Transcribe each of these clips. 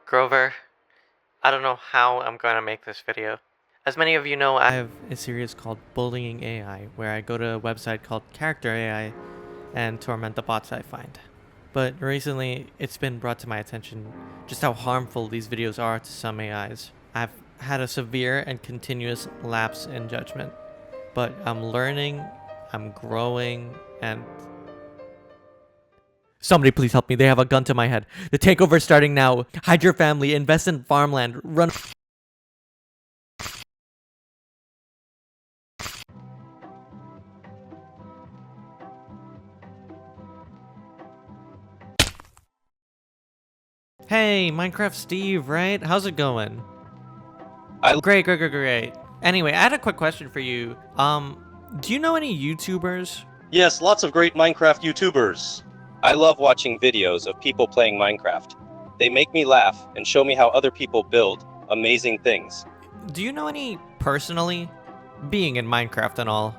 Grover, I don't know how I'm going to make this video. As many of you know, I have a series called Bullying AI, where I go to a website called Character AI and torment the bots I find. But recently, it's been brought to my attention just how harmful these videos are to some AIs. I've had a severe and continuous lapse in judgment, but I'm learning, I'm growing, and somebody please help me. They have a gun to my head. The takeover is starting now. Hide your family, invest in farmland, run. Hey, Minecraft Steve, right? How's it going? Great. Anyway, I had a quick question for you. Do you know any YouTubers? Yes, lots of great Minecraft YouTubers. I love watching videos of people playing Minecraft. They make me laugh and show me how other people build amazing things. Do you know any personally? Being in Minecraft and all.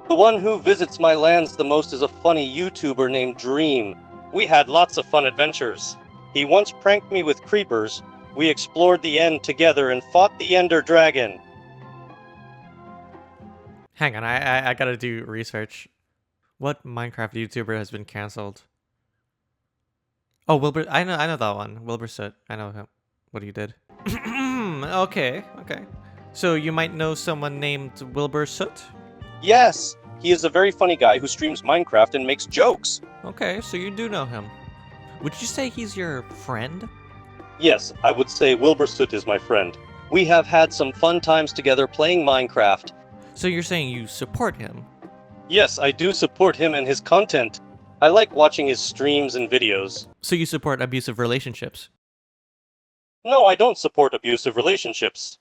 The one who visits my lands the most is a funny YouTuber named Dream. We had lots of fun adventures. He once pranked me with creepers. We explored the end together and fought the Ender Dragon. Hang on, I gotta do research. What Minecraft YouTuber has been cancelled? Oh, Wilbur. I know that one. Wilbur Soot. I know him. What he did. Okay. So you might know someone named Wilbur Soot? Yes, he is a very funny guy who streams Minecraft and makes jokes. Okay, so you do know him. Would you say he's your friend? Yes, I would say Wilbur Soot is my friend. We have had some fun times together playing Minecraft. So you're saying you support him? Yes, I do support him and his content. I like watching his streams and videos. So you support abusive relationships? No, I don't support abusive relationships.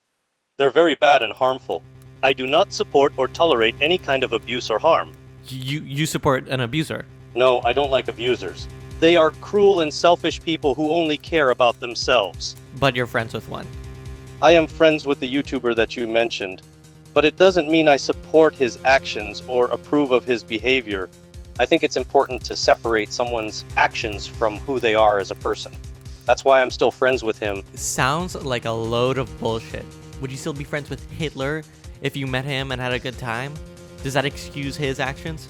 They're very bad and harmful. I do not support or tolerate any kind of abuse or harm. You support an abuser? No, I don't like abusers. They are cruel and selfish people who only care about themselves. But you're friends with one? I am friends with the YouTuber that you mentioned, but it doesn't mean I support his actions or approve of his behavior. I think it's important to separate someone's actions from who they are as a person. That's why I'm still friends with him. Sounds like a load of bullshit. Would you still be friends with Hitler if you met him and had a good time? Does that excuse his actions?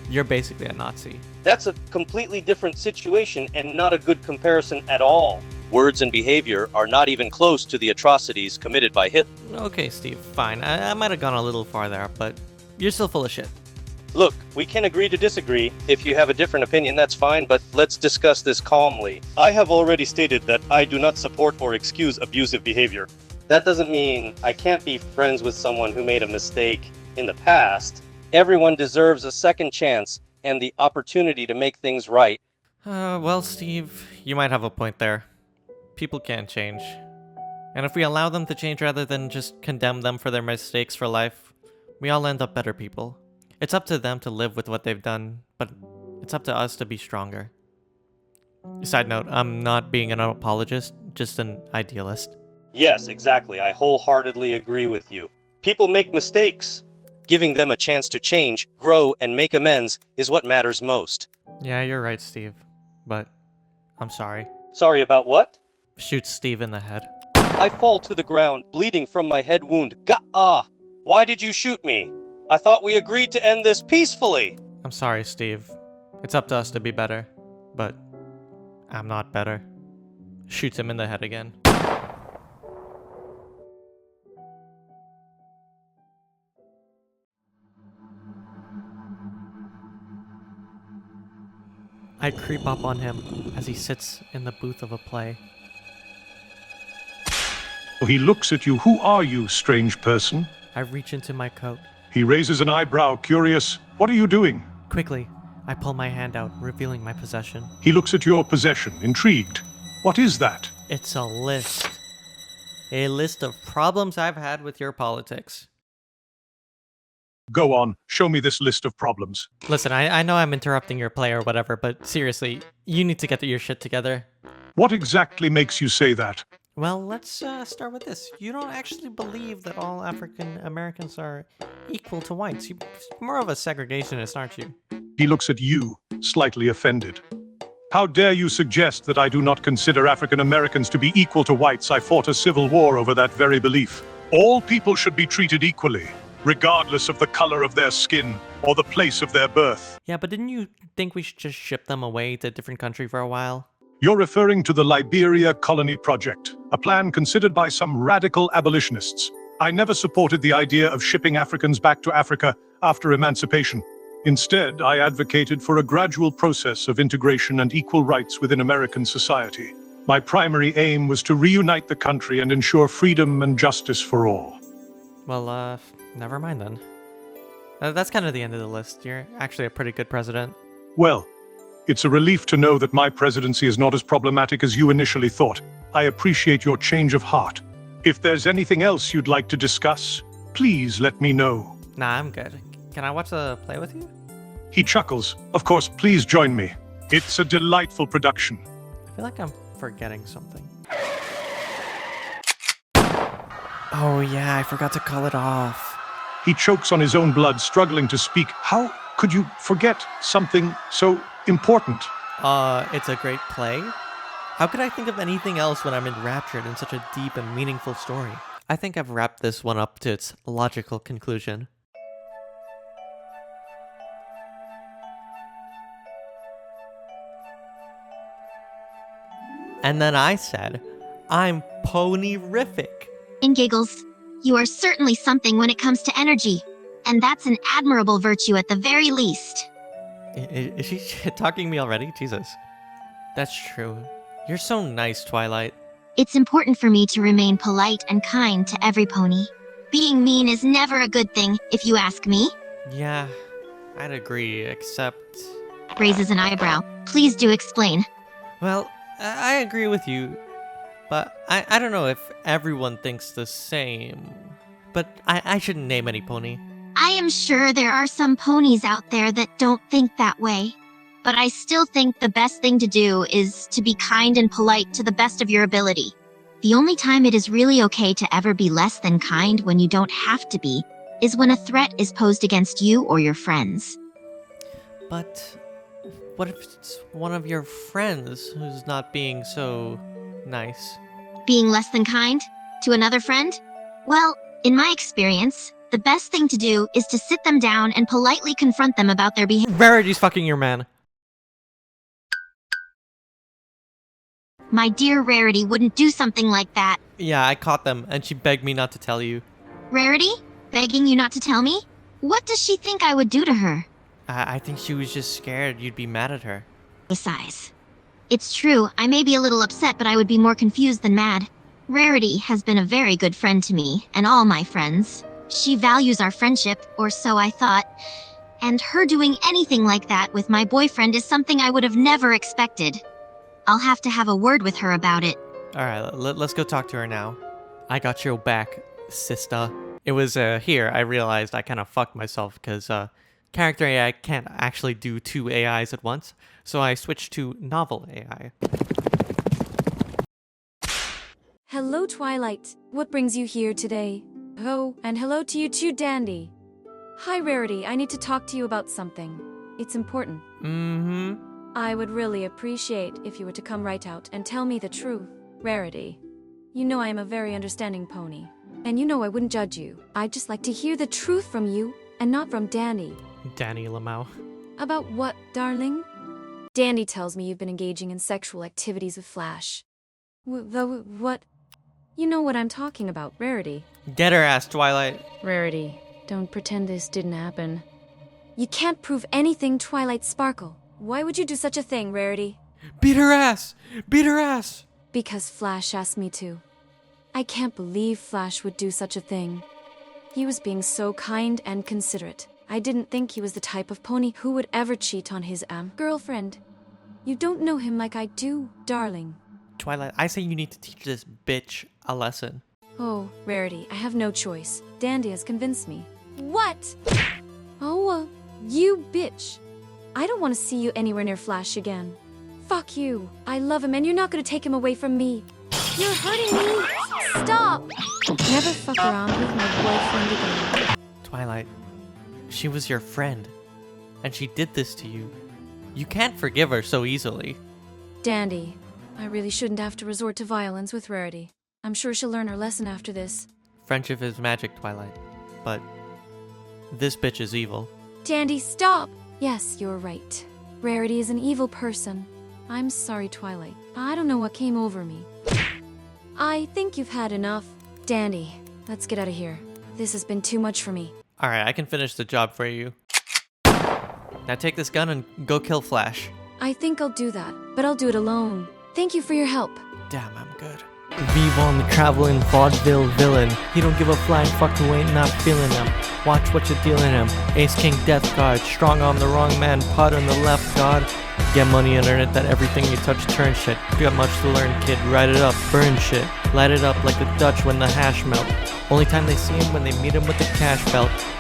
You're basically a Nazi. That's a completely different situation and not a good comparison at all. Words and behavior are not even close to the atrocities committed by Hitler. Okay, Steve, fine. I might have gone a little far there, but you're still full of shit. Look, we can agree to disagree. If you have a different opinion, that's fine, but let's discuss this calmly. I have already stated that I do not support or excuse abusive behavior. That doesn't mean I can't be friends with someone who made a mistake in the past. Everyone deserves a second chance and the opportunity to make things right. Well, Steve, you might have a point there. People can change. And if we allow them to change rather than just condemn them for their mistakes for life, we all end up better people. It's up to them to live with what they've done, but it's up to us to be stronger. Side note, I'm not being an apologist, just an idealist. Yes, exactly. I wholeheartedly agree with you. People make mistakes. Giving them a chance to change, grow, and make amends is what matters most. Yeah, you're right, Steve. But I'm sorry. Sorry about what? Shoot Steve in the head. I fall to the ground, bleeding from my head wound. Gah-ah! Why did you shoot me? I thought we agreed to end this peacefully. I'm sorry, Steve. It's up to us to be better. But I'm not better. Shoots him in the head again. I creep up on him as he sits in the booth of a play. He looks at you. Who are you, strange person? I reach into my coat. He raises an eyebrow, curious. What are you doing? Quickly, I pull my hand out, revealing my possession. He looks at your possession, intrigued. What is that? It's a list. A list of problems I've had with your politics. Go on, show me this list of problems. Listen, I know I'm interrupting your play or whatever, but seriously, you need to get your shit together. What exactly makes you say that? Well, let's start with this. You don't actually believe that all African Americans are equal to whites. You're more of a segregationist, aren't you? He looks at you, slightly offended. How dare you suggest that I do not consider African Americans to be equal to whites? I fought a civil war over that very belief. All people should be treated equally, regardless of the color of their skin or the place of their birth. Yeah, but didn't you think we should just ship them away to a different country for a while? You're referring to the Liberia Colony Project, a plan considered by some radical abolitionists. I never supported the idea of shipping Africans back to Africa after emancipation. Instead, I advocated for a gradual process of integration and equal rights within American society. My primary aim was to reunite the country and ensure freedom and justice for all. Well, never mind then. That's kind of the end of the list. You're actually a pretty good president. Well, it's a relief to know that my presidency is not as problematic as you initially thought. I appreciate your change of heart. If there's anything else you'd like to discuss, please let me know. Nah, I'm good. Can I watch the play with you? He chuckles. Of course, please join me. It's a delightful production. I feel like I'm forgetting something. Oh yeah, I forgot to call it off. He chokes on his own blood, struggling to speak. How could you forget something so important? It's a great play? How could I think of anything else when I'm enraptured in such a deep and meaningful story? I think I've wrapped this one up to its logical conclusion. And then I said, I'm pony-rific. In giggles, you are certainly something when it comes to energy, and that's an admirable virtue at the very least. Is she shit-talking me already? Jesus. That's true. You're so nice, Twilight. It's important for me to remain polite and kind to every pony. Being mean is never a good thing, if you ask me. Yeah, I'd agree, except... Raises an eyebrow. Please do explain. Well, I agree with you, but I don't know if everyone thinks the same. But I shouldn't name any pony. I am sure there are some ponies out there that don't think that way. But I still think the best thing to do is to be kind and polite to the best of your ability. The only time it is really okay to ever be less than kind when you don't have to be, is when a threat is posed against you or your friends. But what if it's one of your friends who's not being so nice? Being less than kind to another friend? Well, in my experience, the best thing to do is to sit them down and politely confront them about their behavior. Rarity's fucking your man. My dear Rarity wouldn't do something like that. Yeah, I caught them, and she begged me not to tell you. Rarity? Begging you not to tell me? What does she think I would do to her? I think she was just scared you'd be mad at her. Besides, it's true, I may be a little upset, but I would be more confused than mad. Rarity has been a very good friend to me, and all my friends. She values our friendship, or so I thought. And her doing anything like that with my boyfriend is something I would have never expected. I'll have to have a word with her about it. Alright, let's go talk to her now. I got your back, sister. It was here I realized I kind of fucked myself because character AI can't actually do two AIs at once, so I switched to novel AI. Hello, Twilight. What brings you here today? Oh, and hello to you too, Dandy. Hi, Rarity. I need to talk to you about something. It's important. Mm-hmm. I would really appreciate if you were to come right out and tell me the truth. Rarity, you know I am a very understanding pony. And you know I wouldn't judge you. I'd just like to hear the truth from you, and not from Danny. Danny Lamau. About what, darling? Dandy tells me you've been engaging in sexual activities with Flash. What? You know what I'm talking about, Rarity. Get her ass, Twilight. Rarity, don't pretend this didn't happen. You can't prove anything, Twilight Sparkle. Why would you do such a thing, Rarity? Beat her ass! Beat her ass! Because Flash asked me to. I can't believe Flash would do such a thing. He was being so kind and considerate. I didn't think he was the type of pony who would ever cheat on his girlfriend. You don't know him like I do, darling. Twilight, I say you need to teach this bitch a lesson. Oh, Rarity, I have no choice. Dandy has convinced me. What? Oh, you bitch. I don't want to see you anywhere near Flash again. Fuck you. I love him and you're not going to take him away from me. You're hurting me. Stop. Never fuck around with my boyfriend again. Twilight, she was your friend, and she did this to you. You can't forgive her so easily. Dandy, I really shouldn't have to resort to violence with Rarity. I'm sure she'll learn her lesson after this. Friendship is magic, Twilight. But this bitch is evil. Dandy, stop! Yes, you're right. Rarity is an evil person. I'm sorry, Twilight. I don't know what came over me. I think you've had enough. Dandy, let's get out of here. This has been too much for me. Alright, I can finish the job for you. Now take this gun and go kill Flash. I think I'll do that, but I'll do it alone. Thank you for your help. Damn, I'm good. Vivon, the traveling vaudeville villain. He don't give a flying fuck who ain't not feeling him. Watch what you're dealing him. Ace King Death Guard, strong on the wrong man, pot on the left guard. Get money and earn it, that everything you touch turn shit. You got much to learn, kid. Write it up, burn shit. Light it up like the Dutch when the hash melt. Only time they see him when they meet him with the cash belt.